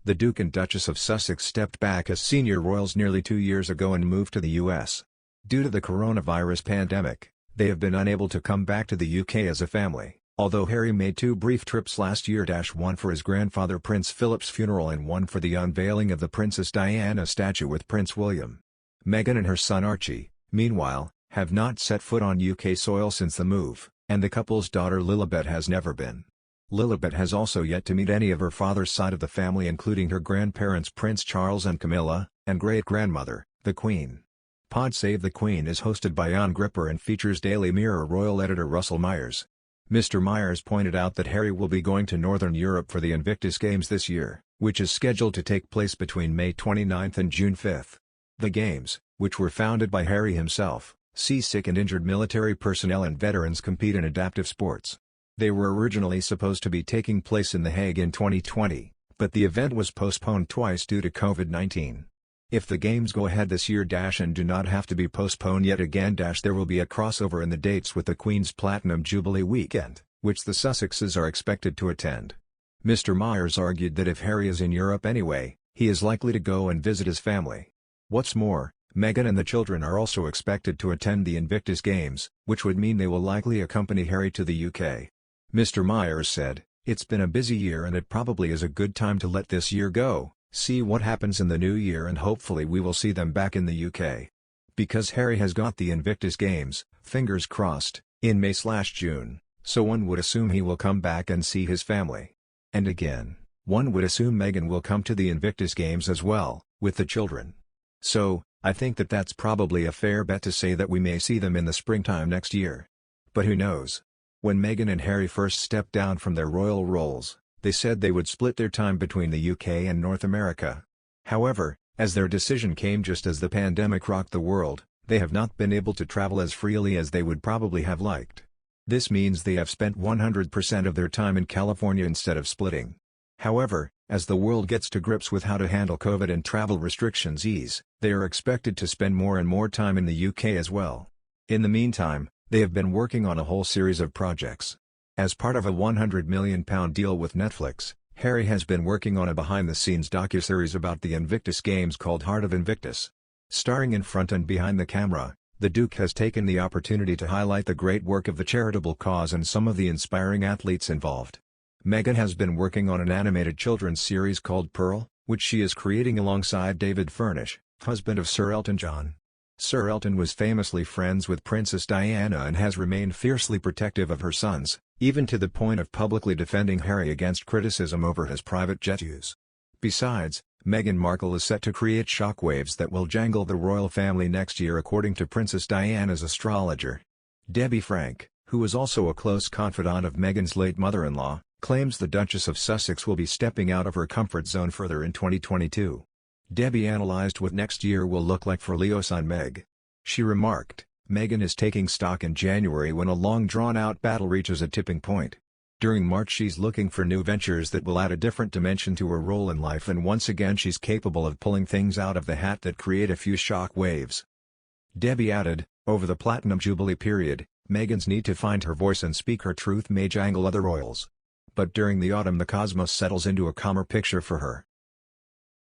The Duke and Duchess of Sussex stepped back as senior royals nearly 2 years ago and moved to the US. Due to the coronavirus pandemic, they have been unable to come back to the UK as a family, although Harry made 2 brief trips last year, one for his grandfather Prince Philip's funeral and one for the unveiling of the Princess Diana statue with Prince William. Meghan and her son Archie, meanwhile, have not set foot on UK soil since the move, and the couple's daughter Lilibet has never been. Lilibet has also yet to meet any of her father's side of the family, including her grandparents Prince Charles and Camilla, and great-grandmother, the Queen. Pod Save the Queen is hosted by Jan Gripper and features Daily Mirror royal editor Russell Myers. Mr. Myers pointed out that Harry will be going to Northern Europe for the Invictus Games this year, which is scheduled to take place between May 29 and June 5. The Games, which were founded by Harry himself, see sick and injured military personnel and veterans compete in adaptive sports. They were originally supposed to be taking place in The Hague in 2020, but the event was postponed twice due to COVID-19. If the Games go ahead this year and do not have to be postponed yet again there will be a crossover in the dates with the Queen's Platinum Jubilee weekend, which the Sussexes are expected to attend. Mr. Myers argued that if Harry is in Europe anyway, he is likely to go and visit his family. What's more, Meghan and the children are also expected to attend the Invictus Games, which would mean they will likely accompany Harry to the UK. Mr. Myers said, "It's been a busy year and it probably is a good time to let this year go, see what happens in the new year, and hopefully we will see them back in the UK. Because Harry has got the Invictus Games, fingers crossed, in May/June, so one would assume he will come back and see his family. And again, one would assume Meghan will come to the Invictus Games as well, with the children. So, I think that that's probably a fair bet to say that we may see them in the springtime next year. But who knows? When Meghan and Harry first stepped down from their royal roles, they said they would split their time between the UK and North America. However, as their decision came just as the pandemic rocked the world, they have not been able to travel as freely as they would probably have liked. This means they have spent 100% of their time in California instead of splitting. However, as the world gets to grips with how to handle COVID and travel restrictions ease, they are expected to spend more and more time in the UK as well. In the meantime, they have been working on a whole series of projects. As part of a £100 million deal with Netflix, Harry has been working on a behind-the-scenes docuseries about the Invictus Games called Heart of Invictus. Starring in front and behind the camera, the Duke has taken the opportunity to highlight the great work of the charitable cause and some of the inspiring athletes involved. Meghan has been working on an animated children's series called Pearl, which she is creating alongside David Furnish, husband of Sir Elton John. Sir Elton was famously friends with Princess Diana and has remained fiercely protective of her sons, even to the point of publicly defending Harry against criticism over his private jet use. Besides, Meghan Markle is set to create shockwaves that will jangle the royal family next year, according to Princess Diana's astrologer. Debbie Frank, who was also a close confidant of Meghan's late mother-in-law, claims the Duchess of Sussex will be stepping out of her comfort zone further in 2022. Debbie analyzed what next year will look like for Leo's son Meg. She remarked, "Meghan is taking stock in January when a long drawn-out battle reaches a tipping point. During March she's looking for new ventures that will add a different dimension to her role in life, and once again she's capable of pulling things out of the hat that create a few shock waves." Debbie added, "Over the Platinum Jubilee period, Meghan's need to find her voice and speak her truth may jangle other royals. But during the autumn the cosmos settles into a calmer picture for her.